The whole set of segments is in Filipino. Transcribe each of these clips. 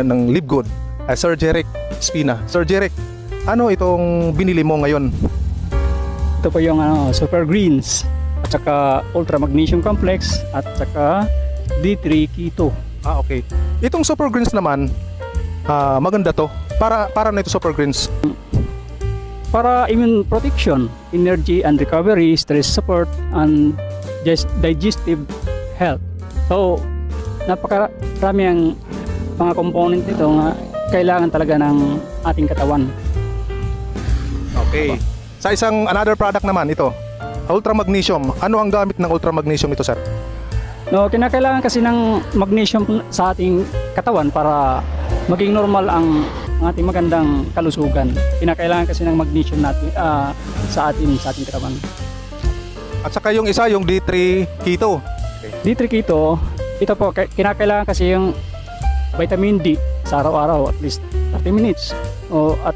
ng Live Good, Sir Jeric Espina. Sir Jeric, ano itong binili mo ngayon? Ito po yung Super Greens at saka Ultra Magnesium Complex at saka D3 Keto. Okay. Itong Super Greens naman, maganda to. Para na ito Super Greens. Para immune protection, energy and recovery, stress support, and digestive health. So, napakarami ang mga component nito nga kailangan talaga ng ating katawan. Okay. Sa another product naman ito, Ultra Magnesium. Ano ang gamit ng Ultra Magnesium ito, sir? No, kinakailangan kasi ng magnesium sa ating katawan para maging normal ang ating magandang kalusugan. Kinakailangan kasi ng magnesium natin sa ating katawan. At saka yung isa, yung D3 Keto. D3 Keto, ito po, kinakailangan kasi yung vitamin D sa araw-araw, at least 30 minutes. At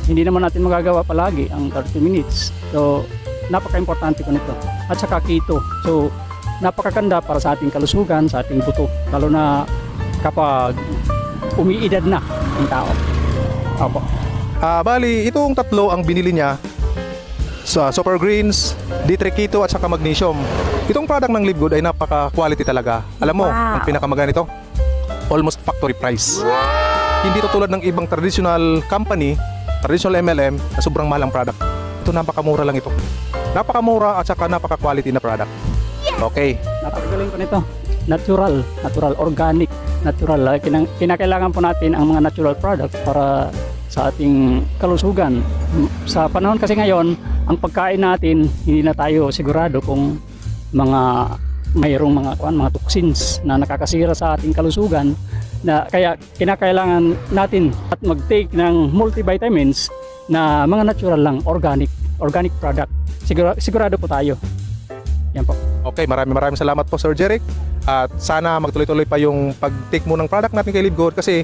hindi naman natin magagawa palagi ang 30 minutes. So, napaka-importante po nito. At saka keto. So, napakaganda para sa ating kalusugan, sa ating buto. Lalo na kapag umiidad na ang tao. Opo. Bali, itong tatlo ang binili niya sa Super Greens, D3 Keto at saka Magnesium. Itong product ng Live Good ay napaka-quality talaga. Alam mo, ang pinakamaganda nito, almost factory price. Hindi to tulad ng ibang traditional company, traditional MLM na sobrang mahal ang product. Ito napakamura lang ito. Napakamura at saka napaka-quality na product. Okay. Napakagaling po nito. Natural, organic, natural. Kinakailangan po natin ang mga natural products para sa ating kalusugan. Sa panahon kasi ngayon, ang pagkain natin, hindi na tayo sigurado kung mayroong mga toxins na nakakasira sa ating kalusugan, na kaya kinakailangan natin at mag-take ng multivitamins na mga natural lang, organic product. Sigurado po tayo. Yan po. Okay, maraming salamat po, Sir Jeric. At sana magtuloy-tuloy pa yung pag-take mo ng product natin kay Live Good kasi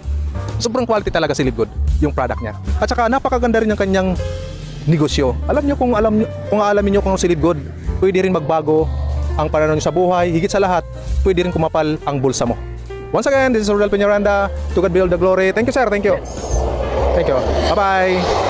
sobrang quality talaga si Live Good, yung product niya. At saka napakaganda rin yung kanyang negosyo. Kung alamin niyo kung si Live Good, pwede rin magbago ang pananaw niyo sa buhay. Higit sa lahat, pwede rin kumapal ang bulsa mo. Once again, this is Rodel Peñaranda. To God be all the glory. Thank you, sir. Thank you. Thank you. Bye-bye.